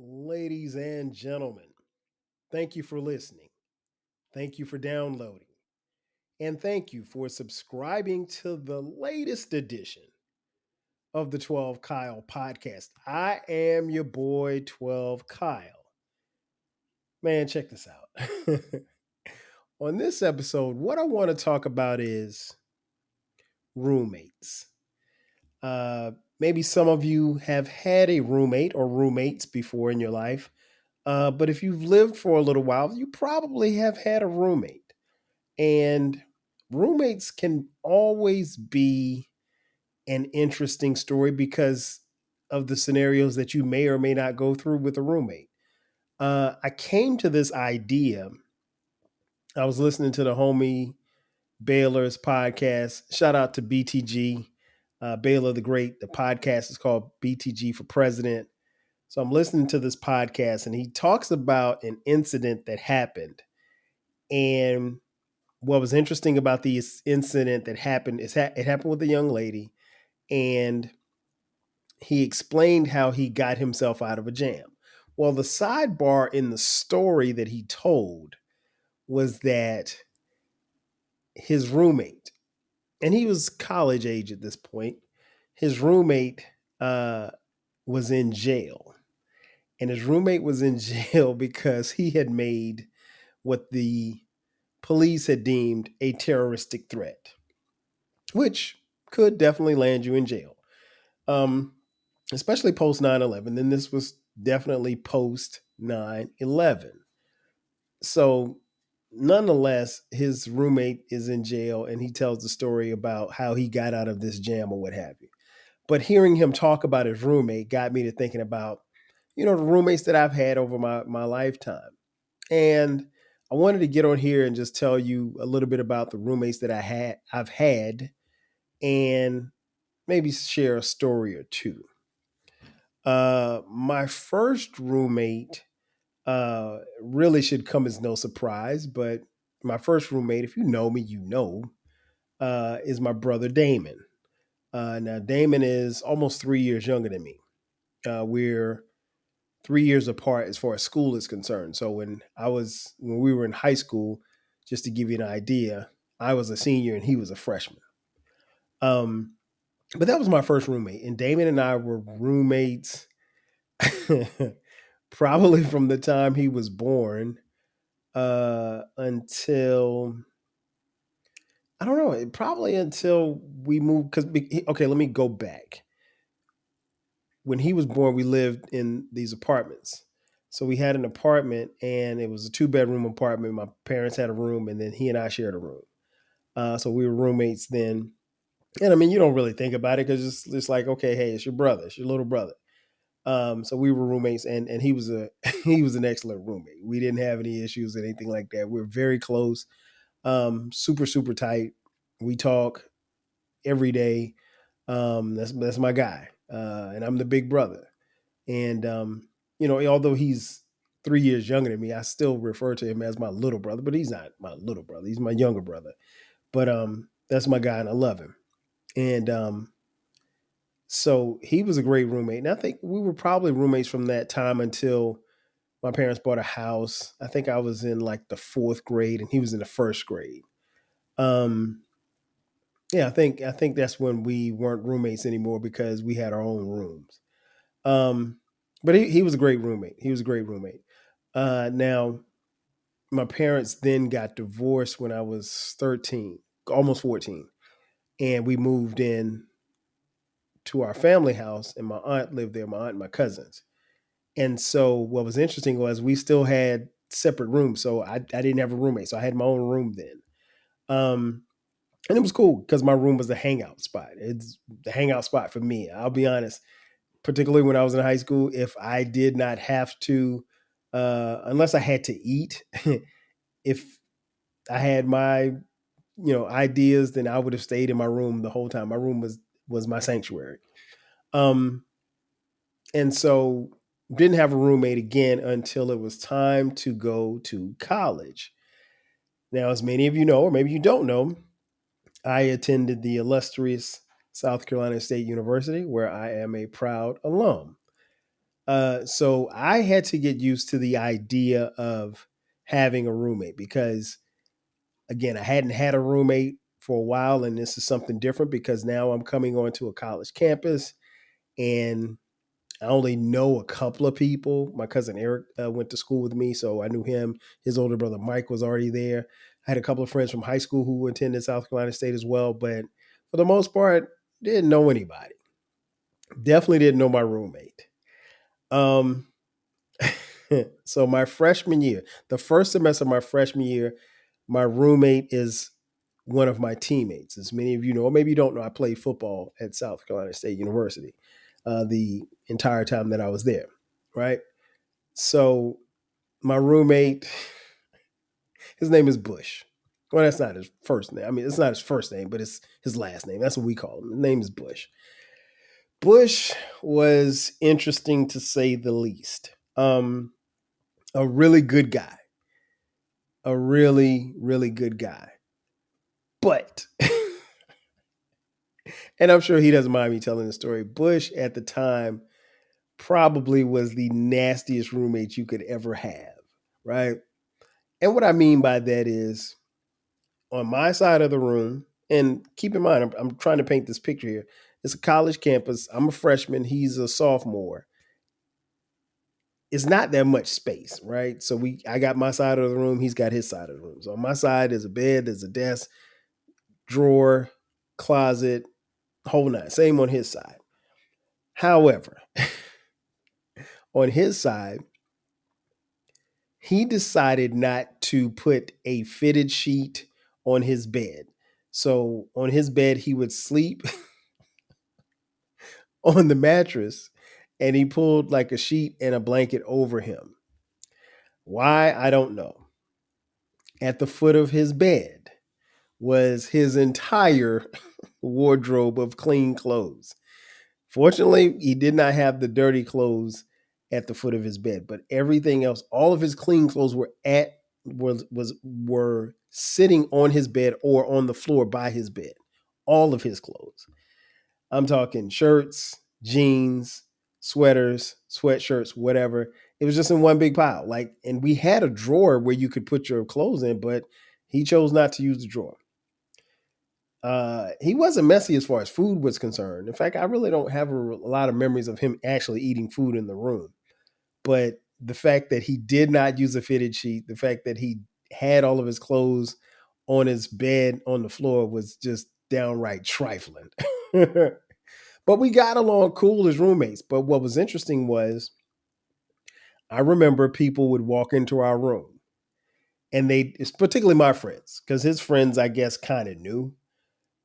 Ladies and gentlemen, thank you for listening. Thank you for downloading. And thank you for subscribing to the latest edition of the 12 Kyle podcast. I am your boy, 12 Kyle. Man, check this out. On this episode, what I want to talk about is roommates. Uh, Maybe some of you have had a roommate or roommates before in your life. But if you've lived for a little while, you probably have had a roommate. And roommates can always be an interesting story because of the scenarios that you may or may not go through with a roommate. I came to this idea. I was listening to the homie Baylor's podcast. Shout out to BTG, Baylor the Great. The podcast is called BTG for President. So I'm listening to this podcast, and he talks about an incident that happened. And what was interesting about this incident that happened is it happened with a young lady, and he explained how he got himself out of a jam. Well, the sidebar in the story that he told was that his roommate, and he was college age at this point, his roommate was in jail. And his roommate was in jail because he had made what the police had deemed a terroristic threat, which could definitely land you in jail, um, especially post 9/11. Then this was definitely post 9/11. So, nonetheless, his roommate is in jail and he tells the story about how he got out of this jam or what have you. But hearing him talk about his roommate got me to thinking about, the roommates that I've had over my lifetime. And I wanted to get on here and just tell you a little bit about the roommates that I've had and maybe share a story or two. My first roommate really should come as no surprise, but my first roommate, if you know me, is my brother Damon. Now, Damon is almost 3 years younger than me. We're 3 years apart as far as school is concerned. So when we were in high school, just to give you an idea, I was a senior and he was a freshman. Um, but that was my first roommate, and Damon and I were roommates probably from the time he was born until I don't know, probably until we moved. Okay, let me go back. When he was born, we lived in these apartments. So we had an apartment, and it was a two-bedroom apartment. My parents had a room, and then he and I shared a room. So we were roommates then. And I mean, you don't really think about it because it's like, okay, hey, it's your brother, it's your little brother. So we were roommates, and he was he was an excellent roommate. We didn't have any issues, anything like that. We were very close, super super tight. We talk every day. That's my guy, and I'm the big brother. And although he's 3 years younger than me, I still refer to him as my little brother. But he's not my little brother; he's my younger brother. But that's my guy, and I love him. And so he was a great roommate, and I think we were probably roommates from that time until my parents bought a house. I think I was in like the fourth grade, and he was in the first grade. Um, yeah, I think that's when we weren't roommates anymore because we had our own rooms. Um, but he was a great roommate. He was a great roommate. Now, my parents then got divorced when I was 13, almost 14, and we moved in to our family house, and my aunt lived there. My aunt and my cousins. And so, what was interesting was we still had separate rooms. So I didn't have a roommate, so I had my own room then. Um, and it was cool because my room was the hangout spot. It's the hangout spot for me. I'll be honest, particularly when I was in high school, if I did not have to, unless I had to eat, if I had my ideas, then I would have stayed in my room the whole time. My room was my sanctuary. Um, and so didn't have a roommate again until it was time to go to college. Now, as many of you know, or maybe you don't know, I attended the illustrious South Carolina State University, where I am a proud alum. So I had to get used to the idea of having a roommate because, again, I hadn't had a roommate for a while, and this is something different because now I'm coming onto a college campus, and I only know a couple of people. My cousin Eric went to school with me, so I knew him. His older brother Mike was already there. I had a couple of friends from high school who attended South Carolina State as well, but for the most part, didn't know anybody. Definitely didn't know my roommate. Um, so my freshman year, the first semester of my freshman year, my roommate is one of my teammates. As many of you know, or maybe you don't know, I played football at South Carolina State University the entire time that I was there, right? So my roommate, his name is Bush. Well, that's not his first name. I mean, it's not his first name, but it's his last name. That's what we call him. His name is Bush. Bush was interesting to say the least. A really good guy, a really, really good guy. But, and I'm sure he doesn't mind me telling the story, Bush at the time probably was the nastiest roommate you could ever have, right? And what I mean by that is on my side of the room, and keep in mind, I'm trying to paint this picture here. It's a college campus. I'm a freshman. He's a sophomore. It's not that much space, right? So I got my side of the room. He's got his side of the room. So on my side, there's a bed, there's a desk, drawer, closet, whole nine. Same on his side. However, on his side, he decided not to put a fitted sheet on his bed. So on his bed, he would sleep on the mattress and he pulled like a sheet and a blanket over him. Why? I don't know. At the foot of his bed was his entire wardrobe of clean clothes. Fortunately, he did not have the dirty clothes at the foot of his bed, but everything else, all of his clean clothes were sitting on his bed or on the floor by his bed. All of his clothes. I'm talking shirts, jeans, sweaters, sweatshirts, whatever. It was just in one big pile. Like, and we had a drawer where you could put your clothes in, but he chose not to use the drawer. He wasn't messy as far as food was concerned. In fact, I really don't have a lot of memories of him actually eating food in the room. But the fact that he did not use a fitted sheet, the fact that he had all of his clothes on his bed on the floor was just downright trifling. But we got along cool as roommates. But what was interesting was I remember people would walk into our room and it's particularly my friends, because his friends, I guess, kind of knew.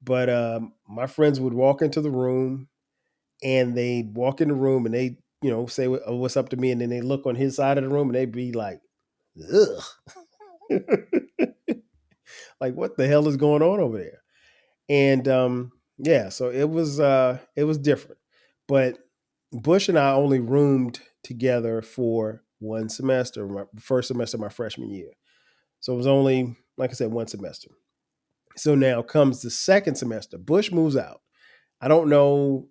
But my friends would walk into the room and they'd walk in the room and they, say what's up to me. And then they look on his side of the room and they'd be like, ugh, like what the hell is going on over there? And yeah, so it was different. But Bush and I only roomed together for one semester, my first semester of my freshman year. So it was only, like I said, one semester. So now comes the second semester. Bush moves out. I don't know.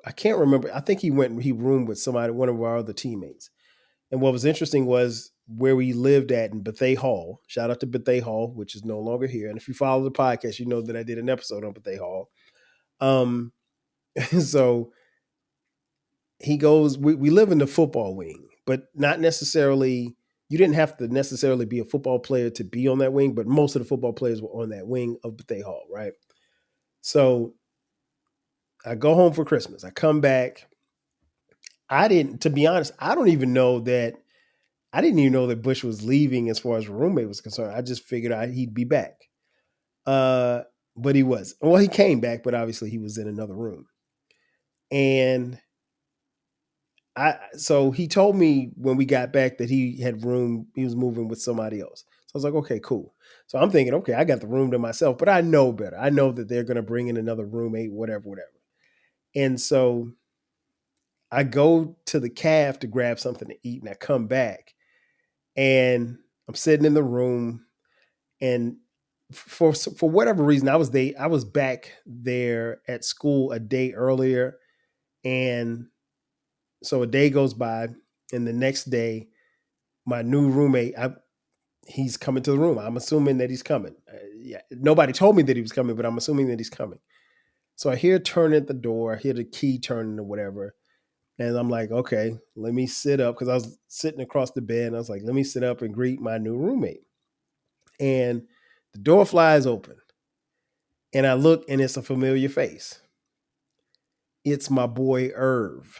I can't remember. I think he roomed with somebody, one of our other teammates. And what was interesting was where we lived at in Bethea Hall. Shout out to Bethea Hall, which is no longer here. And if you follow the podcast, you know that I did an episode on Bethea Hall. Um, so he goes, we live in the football wing, but not necessarily, you didn't have to necessarily be a football player to be on that wing, but most of the football players were on that wing of Bethea Hall, right? So I go home for Christmas. I come back. To be honest, I didn't even know that Bush was leaving as far as a roommate was concerned. I just figured he'd be back. Uh, but he was. Well, he came back, but obviously he was in another room. And so he told me when we got back that he was moving with somebody else. So I was like, okay, cool. So I'm thinking, okay, I got the room to myself, but I know better. I know that they're going to bring in another roommate, whatever, whatever. And so I go to the caf to grab something to eat and I come back and I'm sitting in the room and for whatever reason, I was back there at school a day earlier and So a day goes by, and the next day, my new roommate, he's coming to the room. I'm assuming that he's coming. Yeah, nobody told me that he was coming, but I'm assuming that he's coming. So I hear turn at the door, I hear the key turning or whatever. And I'm like, okay, let me sit up because I was sitting across the bed. And I was like, let me sit up and greet my new roommate. And the door flies open. And I look and it's a familiar face. It's my boy Irv.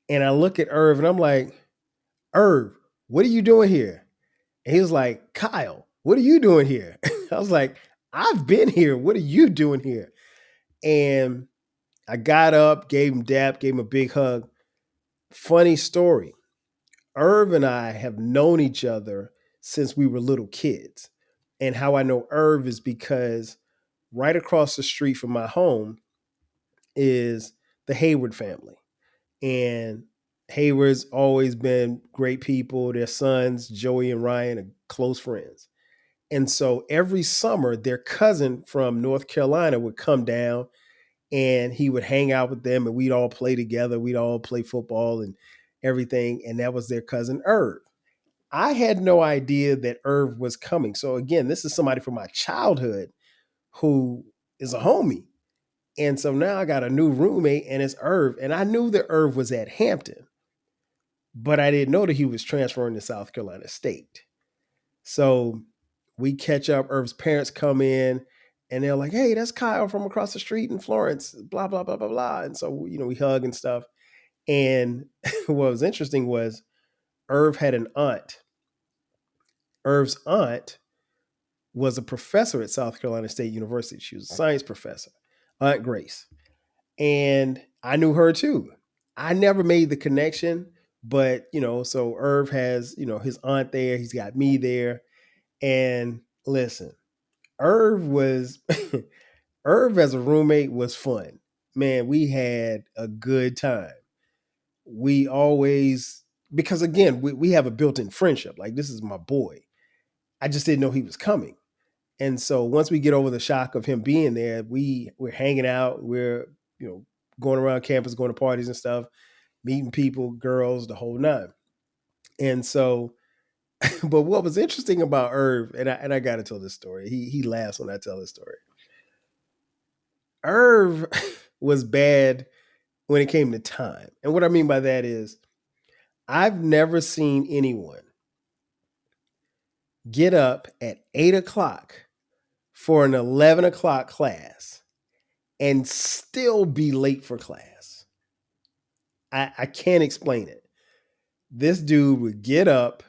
And I look at Irv and I'm like, Irv, what are you doing here? And he was like, Kyle, what are you doing here? I was like, I've been here. What are you doing here? And I got up, gave him dap, gave him a big hug. Funny story. Irv and I have known each other since we were little kids. And how I know Irv is because right across the street from my home is the Hayward family. And Hayward's always been great people. Their sons, Joey and Ryan, are close friends. And so every summer, their cousin from North Carolina would come down and he would hang out with them and we'd all play together. We'd all play football and everything. And that was their cousin Irv. I had no idea that Irv was coming. So again, this is somebody from my childhood who is a homie. And so now I got a new roommate and it's Irv. And I knew that Irv was at Hampton, but I didn't know that he was transferring to South Carolina State. So we catch up. Irv's parents come in and they're like, hey, that's Kyle from across the street in Florence, blah, blah, blah, blah, blah. And so, we hug and stuff. And what was interesting was Irv had an aunt. Irv's aunt was a professor at South Carolina State University. She was a science professor, Aunt Grace. And I knew her too. I never made the connection, but so Irv has, his aunt there, he's got me there. And listen, Irv was Irv as a roommate was fun. Man, we had a good time. We always because again, we have a built-in friendship. Like this is my boy. I just didn't know he was coming. And so once we get over the shock of him being there, we're hanging out, we're, going around campus, going to parties and stuff, meeting people, girls, the whole nine. And so, but what was interesting about Irv, and I got to tell this story. He laughs when I tell this story. Irv was bad when it came to time. And what I mean by that is I've never seen anyone get up at 8 o'clock for an 11 o'clock class and still be late for class. I can't explain it. This dude would get up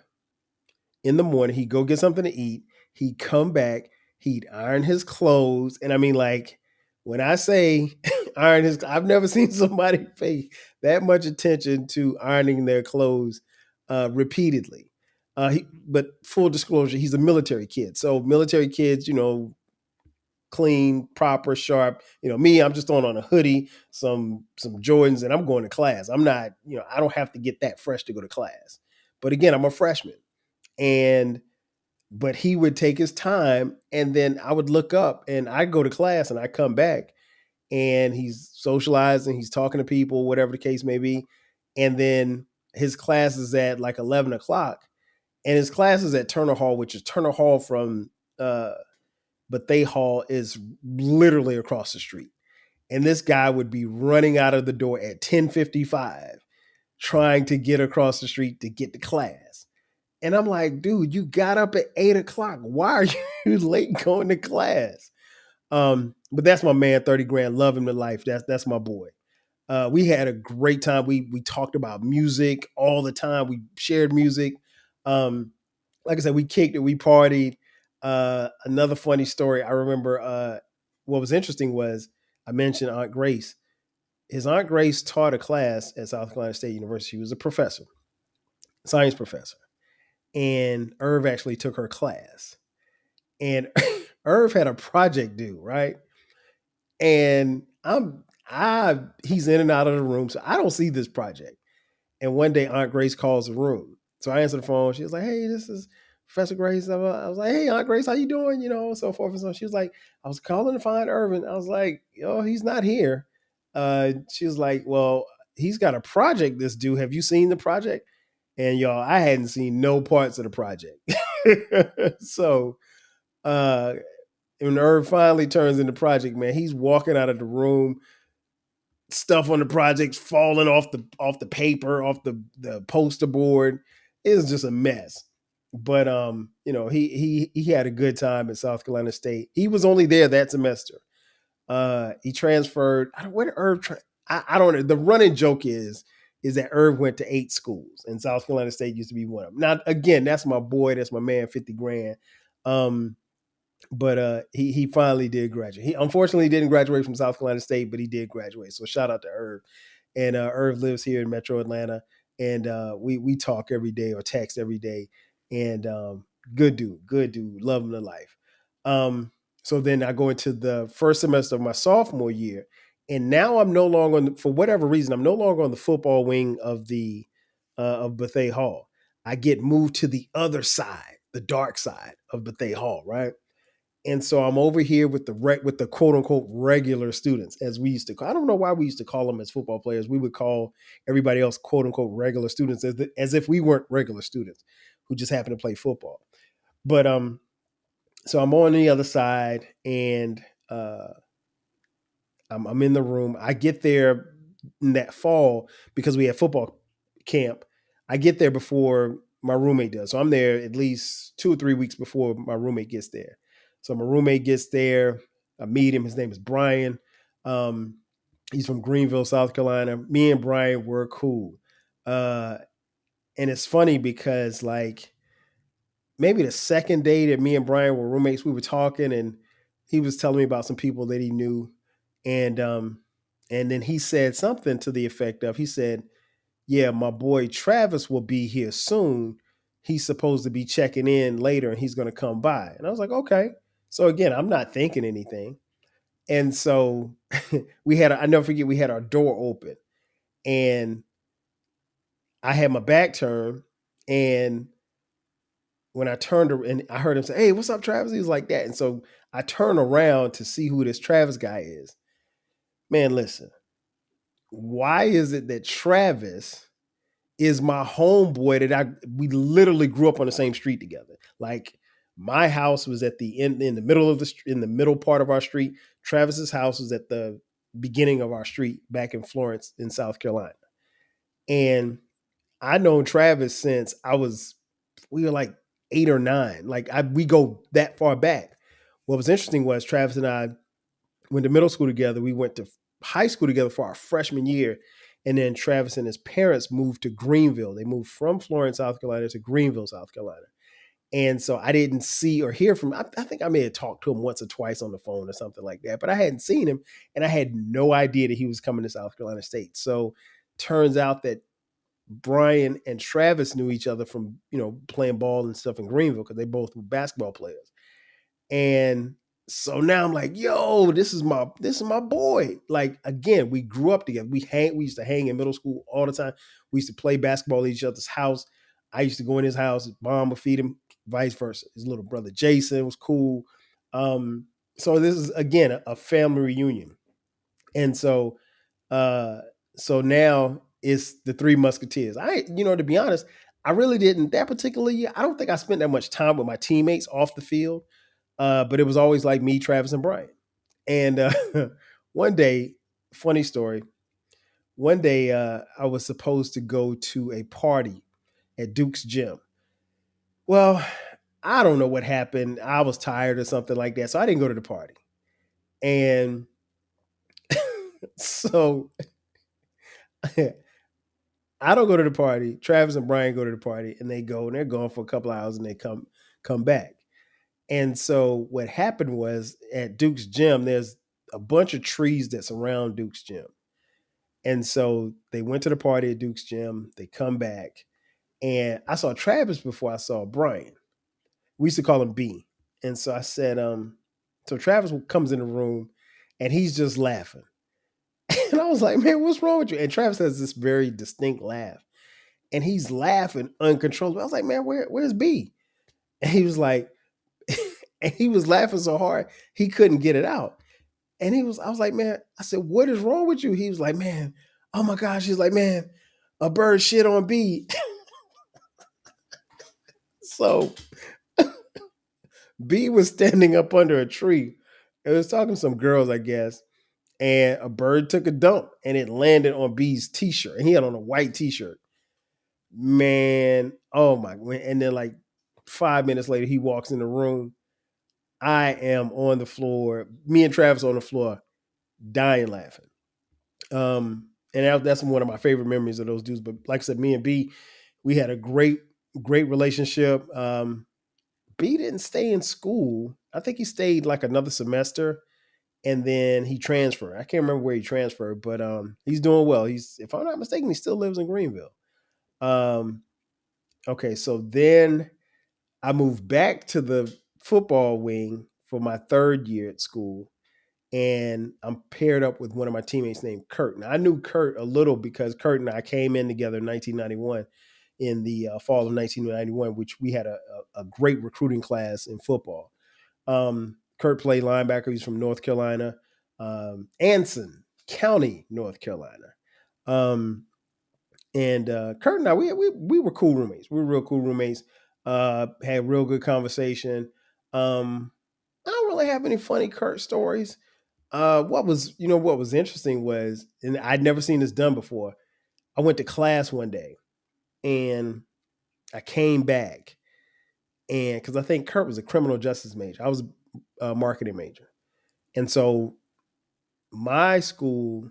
in the morning, he'd go get something to eat, he'd come back, he'd iron his clothes. And I mean, like, when I say iron his, I've never seen somebody pay that much attention to ironing their clothes repeatedly. But full disclosure, he's a military kid. So military kids, clean, proper, sharp. Me, I'm just throwing on a hoodie, some Jordans, and I'm going to class. I'm not, I don't have to get that fresh to go to class. But again, I'm a freshman. And but he would take his time and then I would look up and I go to class and I come back and he's socializing, he's talking to people, whatever the case may be. And then his class is at like 11 o'clock and his class is at Turner Hall, which is Turner Hall from Bethea Hall is literally across the street. And this guy would be running out of the door at 10:55, trying to get across the street to get to class. And I'm like, dude, you got up at 8 o'clock. Why are you late going to class? But that's my man, 30 grand, love him to life. That's my boy. We had a great time. We talked about music all the time. We shared music. Like I said, we kicked it, we partied. Another funny story. I remember what was interesting was I mentioned Aunt Grace. His Aunt Grace taught a class at South Carolina State University. She was a professor, science professor. And Irv actually took her class. And Irv had a project due, right? And he's in and out of the room, so I don't see this project. And one day Aunt Grace calls the room. So I answer the phone. She was like, hey, this is Professor Grace. I was like, hey, Aunt Grace, how you doing? So forth and so on. She was like, I was calling to find Irvin. I was like, he's not here. She was like, well, he's got a project, this dude. Have you seen the project? And y'all, I hadn't seen no parts of the project. So uh when Irv finally turns in the project, man, he's walking out of the room, stuff on the project falling off the paper, off the poster board. It was just a mess. But he had a good time at South Carolina State. He was only there that semester. He transferred. Where did Irv? I don't know. The running joke is that Irv went to 8 schools, and South Carolina State used to be one of them. Now, again, that's my boy. That's my man. 50 grand. But he finally did graduate. He unfortunately didn't graduate from South Carolina State, but he did graduate. So shout out to Irv. And Irv lives here in Metro Atlanta, and we talk every day or text every day. And good dude, love him to life. So then I go into the first semester of my sophomore year, and now I'm no longer for whatever reason I'm no longer on the football wing of Bethea Hall. I get moved to the other side, the dark side of Bethea Hall, right? And so I'm over here with the quote unquote regular students, as we used to call. I don't know why we used to call them as football players. We would call everybody else quote unquote regular students, as if we weren't regular students who just happen to play football. But so I'm on the other side, and I'm in the room. I get there in that fall because we had football camp. I get there before my roommate does. So I'm there at least 2 or 3 weeks before my roommate gets there. So my roommate gets there. I meet him. His name is Brian. Um, he's from Greenville, South Carolina. Me and Brian were cool. Uh, and it's funny because like maybe the second day that me and Brian were roommates, we were talking, and he was telling me about some people that he knew, and and then he said something to the effect of, he said, "Yeah, my boy Travis will be here soon. He's supposed to be checking in later, and he's going to come by." And I was like, "Okay." So again, I'm not thinking anything, and so I never forget, we had our door open, and I had my back turned, and when I turned and I heard him say, "Hey, what's up, Travis?" He was like that. And so I turn around to see who this Travis guy is. Man, listen, why is it that Travis is my homeboy that we literally grew up on the same street together? Like my house was at the end, in the middle of in the middle part of our street. Travis's house was at the beginning of our street back in Florence in South Carolina. And I known Travis since we were like 8 or 9. Like we go that far back. What was interesting was Travis and I went to middle school together. We went to high school together for our freshman year. And then Travis and his parents moved to Greenville. They moved from Florence, South Carolina to Greenville, South Carolina. And so I didn't see or hear from him. I think I may have talked to him once or twice on the phone or something like that, but I hadn't seen him, and I had no idea that he was coming to South Carolina State. So turns out that Brian and Travis knew each other from, playing ball and stuff in Greenville, because they both were basketball players. And so now I'm like, yo, this is my boy. Like, again, we grew up together. We used to hang in middle school all the time. We used to play basketball at each other's house. I used to go in his house. His mom would feed him, vice versa. His little brother Jason was cool. So this is again a family reunion. And uh so now it's the Three Musketeers. To be honest, I really didn't that particular year. I don't think I spent that much time with my teammates off the field. But it was always like me, Travis, and Brian. And one day, funny story. One day, I was supposed to go to a party at Duke's gym. Well, I don't know what happened. I was tired or something like that, so I didn't go to the party. And so I don't go to the party. Travis and Brian go to the party, and they go, and they're gone for a couple of hours, and they come back. And so what happened was, at Duke's gym, there's a bunch of trees that surround Duke's gym. And so they went to the party at Duke's gym. They come back, and I saw Travis before I saw Brian. We used to call him B. And so I said, so Travis comes in the room, and he's just laughing. And I was like, man, what's wrong with you? And Travis has this very distinct laugh, and he's laughing uncontrollably. I was like, man, where's B? And he was like, and he was laughing so hard he couldn't get it out. I was like, man, I said, what is wrong with you? He was like, man, Oh my gosh, she's like, man, a bird shit on B. So B was standing up under a tree. It was talking to some girls, I guess, and a bird took a dump and it landed on B's t-shirt. And he had on a white t-shirt. Man, oh my, and then like 5 minutes later, he walks in the room. I am on the floor. Me and Travis on the floor, dying laughing. And that's one of my favorite memories of those dudes. But like I said, me and B, we had a great relationship. B didn't stay in school. I think he stayed like another semester, and then he transferred. I can't remember where he transferred, but he's doing well. If I'm not mistaken, he still lives in Greenville. Um, okay, so then I moved back to the football wing for my third year at school, and I'm paired up with one of my teammates named Kurt. Now, I knew Kurt a little because Kurt and I came in together in 1991, in the fall of 1991, which we had a great recruiting class in football. Kurt played linebacker. He's from North Carolina, Anson County, North Carolina. And Kurt and I, we were cool roommates. We were real cool roommates. Had real good conversation. I don't really have any funny Kurt stories. What was interesting was, and I'd never seen this done before. I went to class one day, and I came back, and because I think Kurt was a criminal justice major, I was a marketing major, and so my school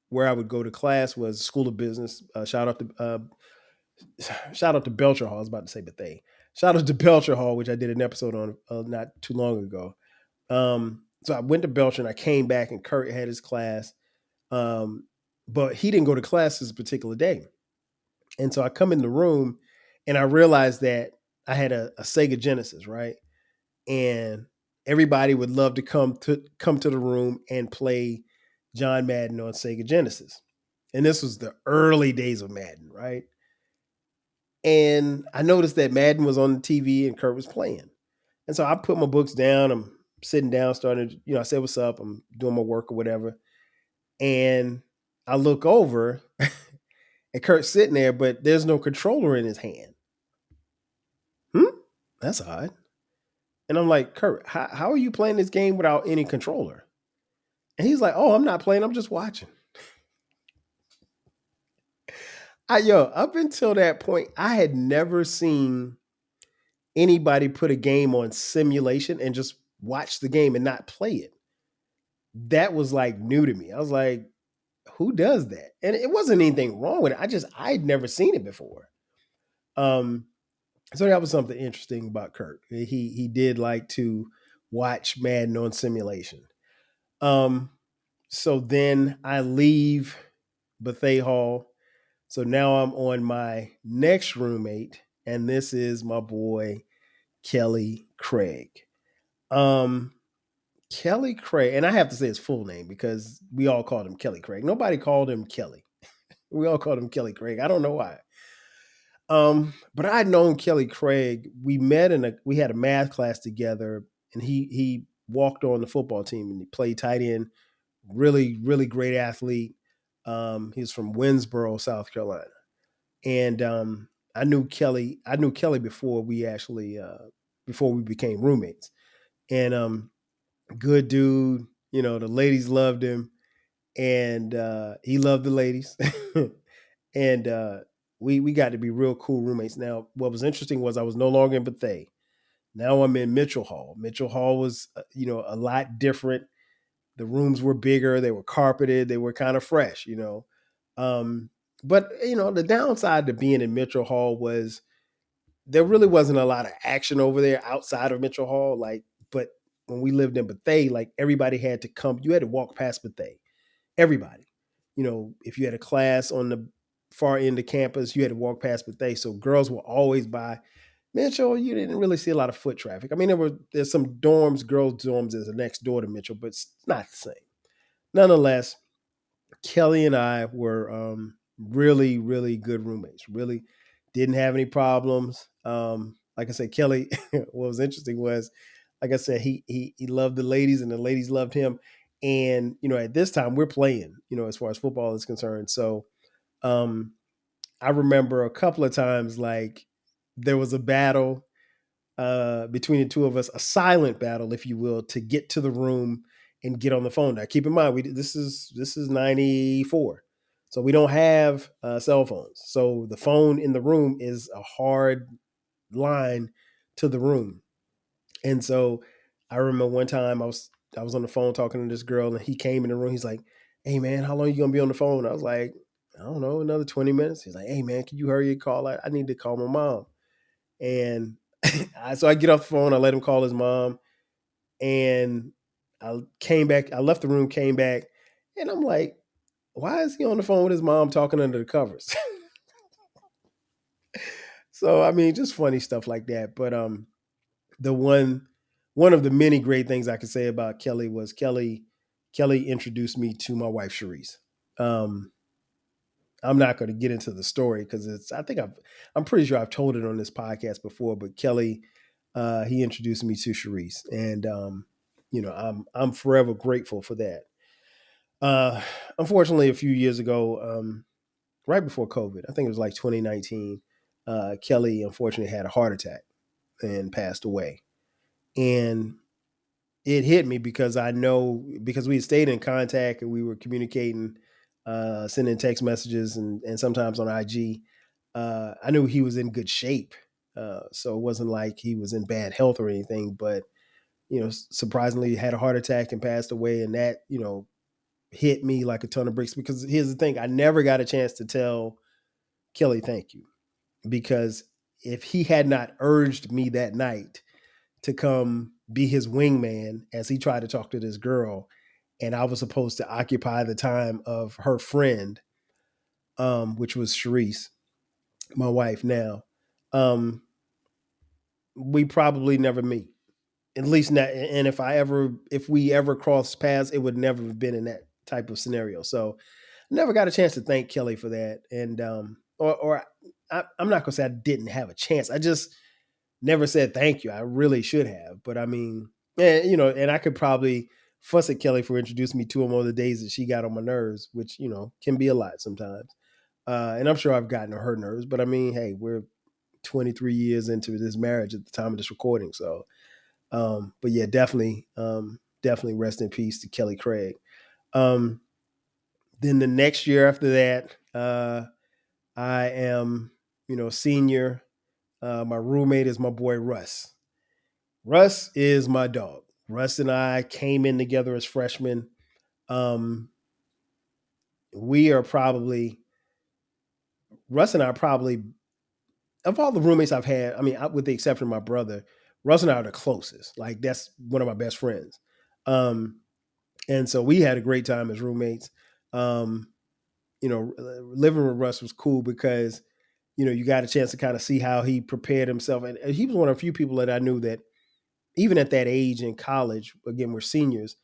where I would go to class was School of Business. Shout out to Belcher Hall. I was about to say Bethea. Shout out to Belcher Hall, which I did an episode on not too long ago. So I went to Belcher and I came back and Kurt had his class. But he didn't go to class this particular day. And so I come in the room and I realized that I had a Sega Genesis, right? And everybody would love to come to the room and play John Madden on Sega Genesis. And this was the early days of Madden, right? And I noticed that Madden was on the TV and Kurt was playing. And so I put my books down. I'm sitting down, starting to, I said, what's up? I'm doing my work or whatever. And I look over and Kurt's sitting there, but there's no controller in his hand. That's odd. And I'm like, Kurt, how are you playing this game without any controller? And he's like, oh, I'm not playing. I'm just watching. Up until that point, I had never seen anybody put a game on simulation and just watch the game and not play it. That was like new to me. I was like, who does that? And it wasn't anything wrong with it. I'd never seen it before. So that was something interesting about Kurt. He did like to watch Madden on simulation. So then I leave Bethea Hall. So now I'm on my next roommate, and this is my boy Kelly Craig. Kelly Craig, and I have to say his full name because we all called him Kelly Craig. Nobody called him Kelly. We all called him Kelly Craig. I don't know why. But I'd known Kelly Craig. We had a math class together, and he walked on the football team and he played tight end. Really, really great athlete. He's from Winsboro, South Carolina, and I knew Kelly. I knew Kelly before we became roommates, and good dude. The ladies loved him, and he loved the ladies, and we got to be real cool roommates. Now, what was interesting was I was no longer in Bethea. Now I'm in Mitchell Hall. Mitchell Hall was, a lot different. The rooms were bigger. They were carpeted. They were kind of fresh. But the downside to being in Mitchell Hall was there really wasn't a lot of action over there outside of Mitchell Hall. But when we lived in Bethea, like everybody had to come. You had to walk past Bethea. Everybody. If you had a class on the far end of campus, you had to walk past Bethea. So girls were always by Mitchell. You didn't really see a lot of foot traffic. I mean, there's some dorms, girls' dorms is next door to Mitchell, but it's not the same. Nonetheless, Kelly and I were really, really good roommates. Really didn't have any problems. Like I said, Kelly, what was interesting was, like I said, he loved the ladies and the ladies loved him. And, at this time we're playing, as far as football is concerned. So um, I remember a couple of times, like, there was a battle between the two of us, a silent battle, if you will, to get to the room and get on the phone. Now, keep in mind, this is '94, so we don't have cell phones. So the phone in the room is a hard line to the room. And so I remember one time I was on the phone talking to this girl, and he came in the room. He's like, "Hey man, how long you gonna be on the phone?" I was like, "I don't know, another 20 minutes." He's like, "Hey man, can you hurry your call? I need to call my mom." And so I get off the phone, I let him call his mom, and I came back. I left the room, came back, and I'm like, "Why is he on the phone with his mom talking under the covers?" So I mean, just funny stuff like that. But the one of the many great things I could say about Kelly was Kelly introduced me to my wife Sharice. Um, I'm not going to get into the story because I'm pretty sure I've told it on this podcast before, but Kelly, he introduced me to Sharice, and I'm forever grateful for that. Uh, Unfortunately, a few years ago, right before COVID, I think it was like 2019, Kelly unfortunately had a heart attack and passed away, and it hit me because I know, because we had stayed in contact and we were communicating, sending text messages and sometimes on IG. I knew he was in good shape. So it wasn't like he was in bad health or anything, but, surprisingly he had a heart attack and passed away. And that, hit me like a ton of bricks, because here's the thing. I never got a chance to tell Kelly, thank you, because if he had not urged me that night to come be his wingman as he tried to talk to this girl, and I was supposed to occupy the time of her friend, which was Sharice, my wife now, um, we probably never meet. At least not, and if we ever crossed paths, it would never have been in that type of scenario. So I never got a chance to thank Kelly for that. And or I'm not gonna say I didn't have a chance. I just never said thank you. I really should have. But I mean, and I could probably fuss at Kelly for introducing me to him on the days that she got on my nerves, which, can be a lot sometimes. And I'm sure I've gotten on her nerves, but I mean, hey, we're 23 years into this marriage at the time of this recording. So, but yeah, definitely rest in peace to Kelly Craig. Um, then the next year after that, I am, senior. My roommate is my boy Russ. Russ is my dog. Russ and I came in together as freshmen. Um, we are probably Russ and I are probably, of all the roommates I've had. I mean, with the exception of my brother, Russ and I are the closest. Like, that's one of my best friends. Um, and so we had a great time as roommates. Um, Living with Russ was cool because, you got a chance to kind of see how he prepared himself, and he was one of the few people that I knew that, even at that age in college, again, we're seniors,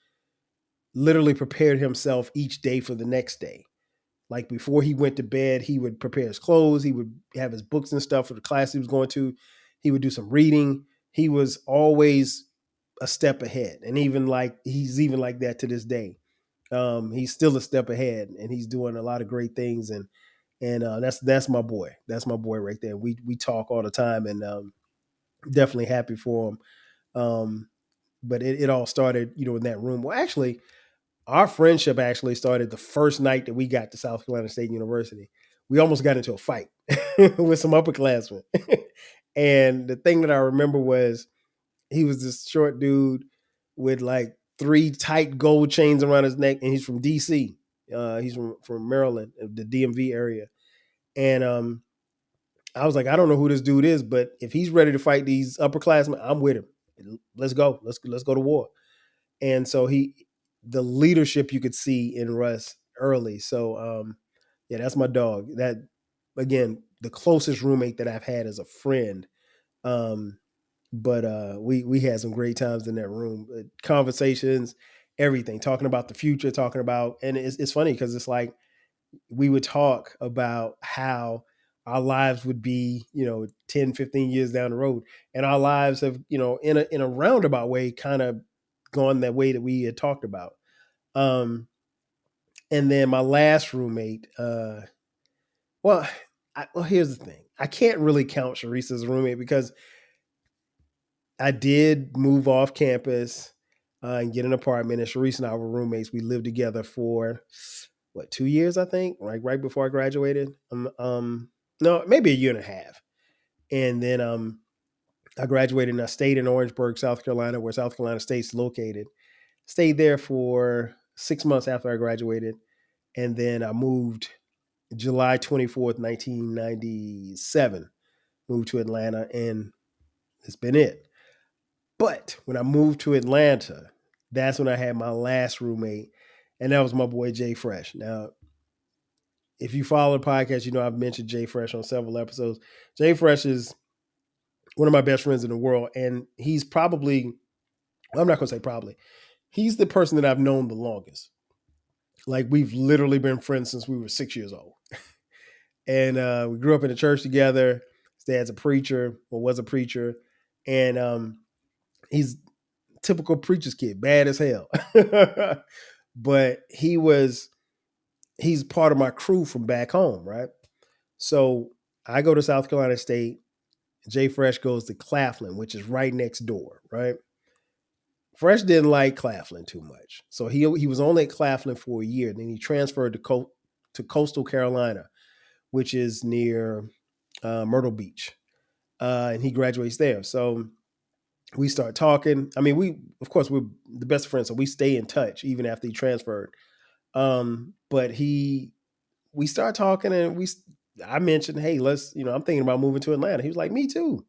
literally prepared himself each day for the next day. Like, before he went to bed, he would prepare his clothes. He would have his books and stuff for the class he was going to. He would do some reading. He was always a step ahead. And he's even like that to this day. He's still a step ahead, and he's doing a lot of great things. And that's my boy. That's my boy right there. We talk all the time, and definitely happy for him. But it all started, in that room. Well, actually, our friendship actually started the first night that we got to South Carolina State University. We almost got into a fight with some upperclassmen. And the thing that I remember was, he was this short dude with like three tight gold chains around his neck, and he's from DC. He's from Maryland, the DMV area. And I was like, I don't know who this dude is, but if he's ready to fight these upperclassmen, I'm with him. Let's go. Let's go to war. And so the leadership you could see in Russ early. So yeah, that's my dog. That, again, the closest roommate that I've had as a friend. Um, but we had some great times in that room, conversations, everything, talking about the future, talking about, and it's funny because it's like we would talk about how our lives would be, 10, 15 years down the road. And our lives have, in a roundabout way, kind of gone that way that we had talked about. Um, and then my last roommate, well, well, here's the thing. I can't really count Sharice as a roommate because I did move off campus and get an apartment, and Sharice and I were roommates. We lived together for what, 2 years, I think, like right before I graduated. No, maybe a year and a half. And then I graduated and I stayed in Orangeburg, South Carolina, where South Carolina State's located. Stayed there for 6 months after I graduated, and then I moved July 24th, 1997. Moved to Atlanta, and it's been it. But when I moved to Atlanta, that's when I had my last roommate, and that was my boy Jay Fresh. Now, if you follow the podcast, you know I've mentioned Jay Fresh on several episodes. Jay Fresh is one of my best friends in the world, and he's probably, well, I'm not going to say probably, he's the person that I've known the longest. Like, we've literally been friends since we were 6 years old. And we grew up in the church together. His dad's a preacher, or was a preacher. And he's typical preacher's kid, bad as hell. But he's part of my crew from back home, right? So I go to South Carolina State. Jay Fresh goes to Claflin, which is right next door, right? Fresh didn't like Claflin too much, so he was only at Claflin for a year. Then he transferred to Coastal Carolina, which is near Myrtle Beach, and he graduates there. So we start talking. I mean, of course we're the best friends, so we stay in touch even after he transferred. But we start talking, and I mentioned, hey, I'm thinking about moving to Atlanta. He was like, me too.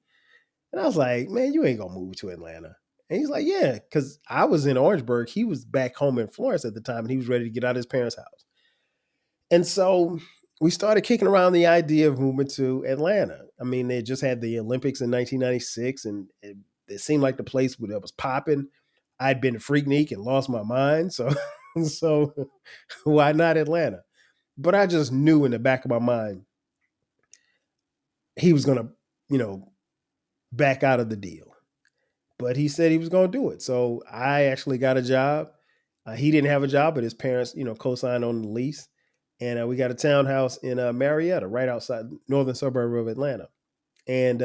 And I was like, man, you ain't gonna move to Atlanta. And he's like, yeah, because I was in Orangeburg. He was back home in Florence at the time, and he was ready to get out of his parents' house. And so we started kicking around the idea of moving to Atlanta. I mean, they just had the Olympics in 1996, and it seemed like the place that was popping. I'd been a Freaknik and lost my mind, so so why not Atlanta? But I just knew in the back of my mind he was gonna, you know, back out of the deal. But he said he was gonna do it, so I actually got a job. He didn't have a job, but his parents, co-signed on the lease, and we got a townhouse in Marietta, right outside northern suburb of Atlanta. And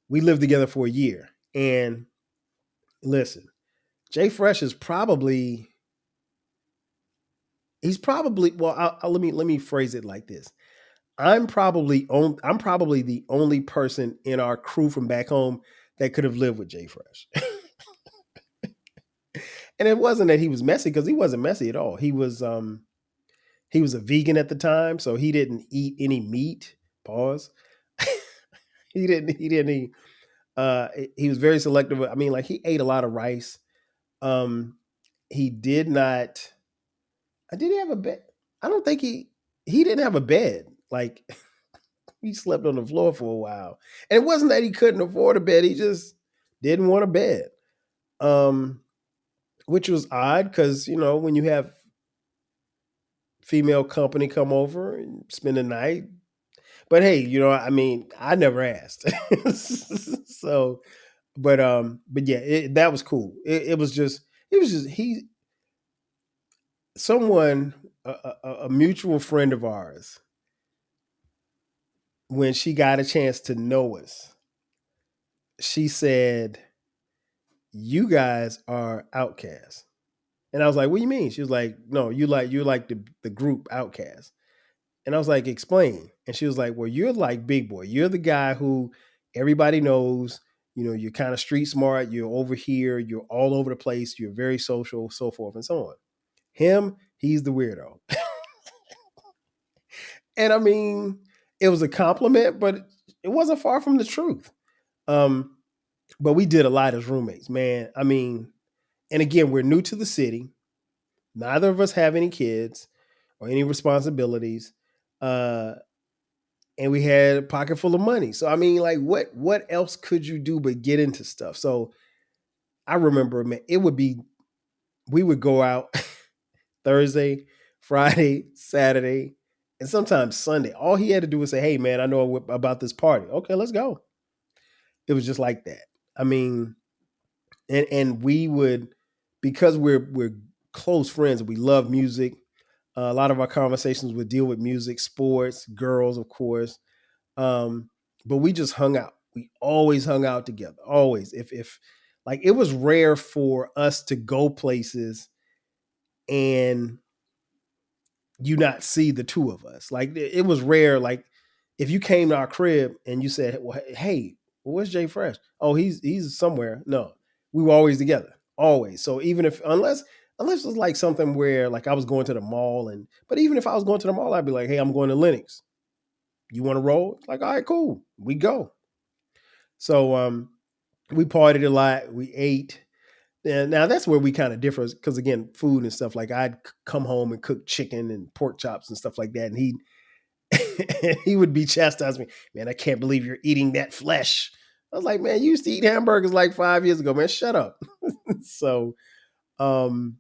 we lived together for a year. And listen, Jay Fresh is probably he's probably well. Let me phrase it like this. I'm probably the only person in our crew from back home that could have lived with Jay Fresh. And it wasn't that he was messy, because he wasn't messy at all. He was a vegan at the time, so he didn't eat any meat. Pause. He didn't eat. He was very selective. I mean, like, he ate a lot of rice. He did not. Did he have a bed? I don't think he didn't have a bed. Like, he slept on the floor for a while, and it wasn't that he couldn't afford a bed. He just didn't want a bed. Um, which was odd, because when you have female company come over and spend the night. But hey, I mean, I never asked. So, but yeah, that was cool. It was just someone, a mutual friend of ours, when she got a chance to know us, she said, "You guys are outcasts." And I was like, "What do you mean?" She was like, "No, you like the group Outcast." And I was like, "Explain." And she was like, "Well, you're like Big Boy. You're the guy who everybody knows. You're kind of street smart. You're over here. You're all over the place. You're very social, so forth and so on. Him, he's the weirdo." And I mean, it was a compliment, but it wasn't far from the truth. Um, but we did a lot as roommates, man. I mean, and again, we're new to the city. Neither of us have any kids or any responsibilities. Uh, and we had a pocket full of money. So I mean, like, what else could you do but get into stuff? So I remember, man, we would go out Thursday, Friday, Saturday, and sometimes Sunday. All he had to do was say, "Hey, man, I know about this party. Okay, let's go." It was just like that. I mean, and we would, because we're close friends. We love music. A lot of our conversations would deal with music, sports, girls, of course. Um, but we just hung out. We always hung out together. Always. If like it was rare for us to go places and you not see the two of us. Like it was rare. Like if you came to our crib and you said, "Well, hey, where's Jay Fresh? Oh, he's somewhere." No, we were always together, always. So even if unless it was like something where like I was going to the mall but even if I was going to the mall, I'd be like, "Hey, I'm going to Lennox. You want to roll?" Like, all right, cool, we go. So we partied a lot. We ate. And now that's where we kind of differ because again, food and stuff. Like I'd come home and cook chicken and pork chops and stuff like that, and he would be chastising me. Man, I can't believe you're eating that flesh. I was like, man, you used to eat hamburgers like 5 years ago, man. Shut up. So, um,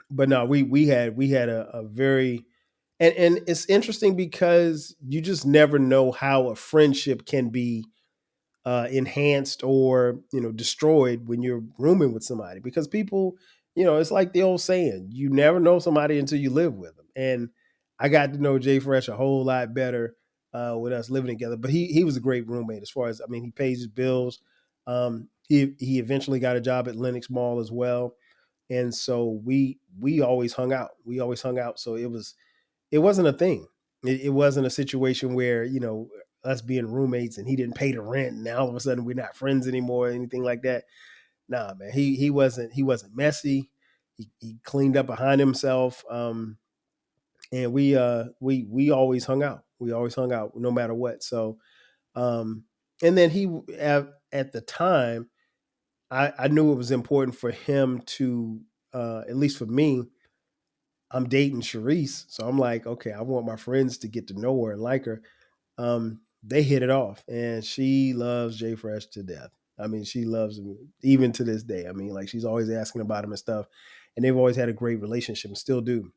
but no, we had a very and it's interesting because you just never know how a friendship can be enhanced or destroyed when you're rooming with somebody because people it's like the old saying, you never know somebody until you live with them. And I got to know Jay Fresh a whole lot better with us living together, but he was a great roommate. As far as, I mean, he pays his bills. He eventually got a job at Lenox Mall as well, and so we always hung out. So it wasn't a thing. It wasn't a situation where us being roommates and he didn't pay the rent and now all of a sudden we're not friends anymore or anything like that. Nah, man, he wasn't messy. He cleaned up behind himself. And we always hung out. We always hung out no matter what. So um, and then at the time, I knew it was important for him to at least for me. I'm dating Sharice, so I'm like, okay, I want my friends to get to know her and like her. They hit it off, and she loves Jay Fresh to death. I mean, she loves him even to this day. I mean, like she's always asking about him and stuff, and they've always had a great relationship and still do.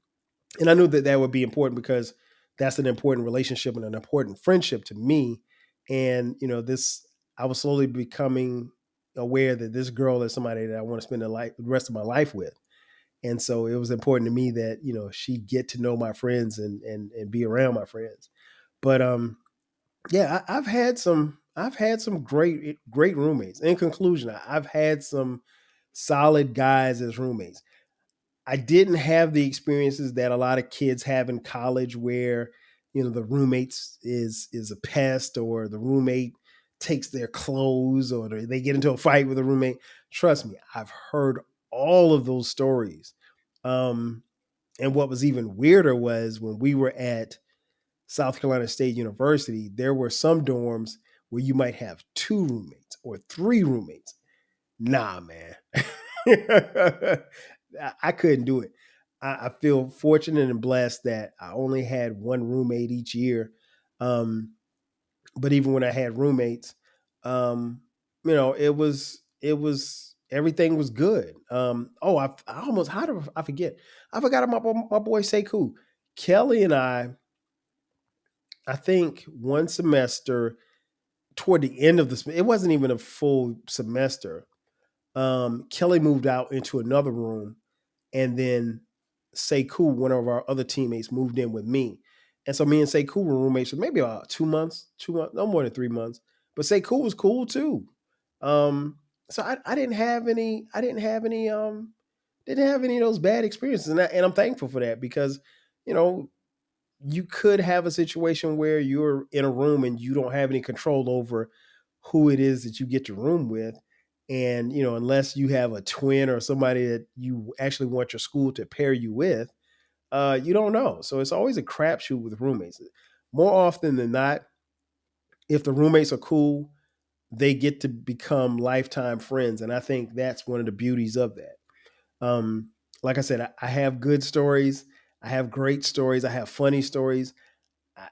And I knew that that would be important because that's an important relationship and an important friendship to me. And this, I was slowly becoming aware that this girl is somebody that I want to spend the rest of my life with. And so it was important to me that she get to know my friends and be around my friends. But yeah, I've had some great roommates. In conclusion, I've had some solid guys as roommates. I didn't have the experiences that a lot of kids have in college where the roommates is a pest or the roommate takes their clothes or they get into a fight with a roommate. Trust me, I've heard all of those stories. Um, and what was even weirder was when we were at South Carolina State University, there were some dorms where you might have two roommates or three roommates. Nah, man. I couldn't do it. I feel fortunate and blessed that I only had one roommate each year. Um, but even when I had roommates, um, it was everything was good. Oh, I almost how did I forget? I forgot about my boy Sekou. Kelly and I think one semester toward the end of it wasn't even a full semester. Kelly moved out into another room, and then Sekou, one of our other teammates, moved in with me. And so me and Sekou were roommates for maybe about 2 months, 2 months, no more than 3 months. But Sekou was cool too. Um, so I didn't have any of those bad experiences, and I'm thankful for that because you know you could have a situation where you're in a room and you don't have any control over who it is that you get to room with. And, unless you have a twin or somebody that you actually want your school to pair you with, you don't know. So it's always a crapshoot with roommates. More often than not, if the roommates are cool, they get to become lifetime friends. And I think that's one of the beauties of that. Like I said, I have good stories. I have great stories. I have funny stories. I,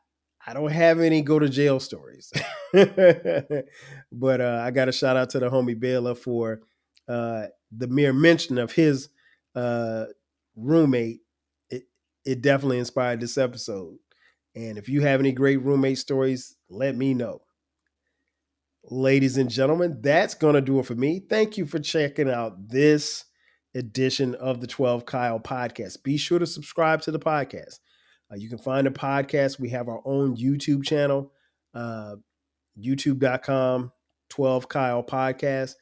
I don't have any go to jail stories, but I got a shout out to the homie Baylor for the mere mention of his uh, roommate. It, it definitely inspired this episode. And if you have any great roommate stories, let me know. Ladies and gentlemen, that's going to do it for me. Thank you for checking out this edition of the 12 Kyle podcast. Be sure to subscribe to the podcast. You can find the podcast. We have our own YouTube channel, youtube.com 12 Kyle podcast.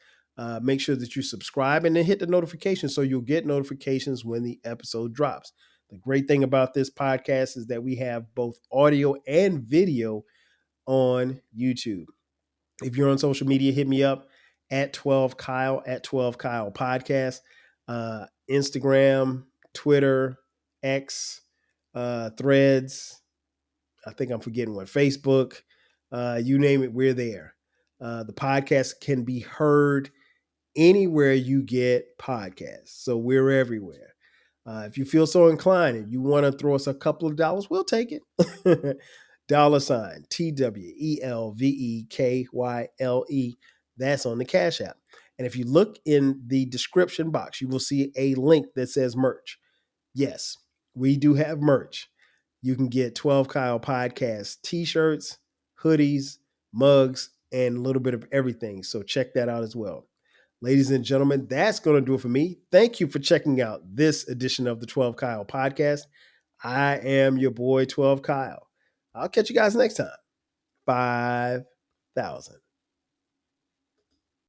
Make sure that you subscribe and then hit the notification so you'll get notifications when the episode drops. The great thing about this podcast is that we have both audio and video on YouTube. If you're on social media, hit me up at 12 Kyle, at 12 Kyle podcast, Instagram, Twitter, X, Threads. I think I'm forgetting one. Facebook, you name it, we're there. The podcast can be heard anywhere you get podcasts. So we're everywhere. If you feel so inclined and you want to throw us a couple of dollars, we'll take it. $, TWELVEKYLE. That's on the Cash App. And if you look in the description box, you will see a link that says merch. Yes, we do have merch. You can get 12 Kyle Podcast t-shirts, hoodies, mugs, and a little bit of everything. So check that out as well. Ladies and gentlemen, that's going to do it for me. Thank you for checking out this edition of the 12 Kyle podcast. I am your boy, 12 Kyle. I'll catch you guys next time. 5,000.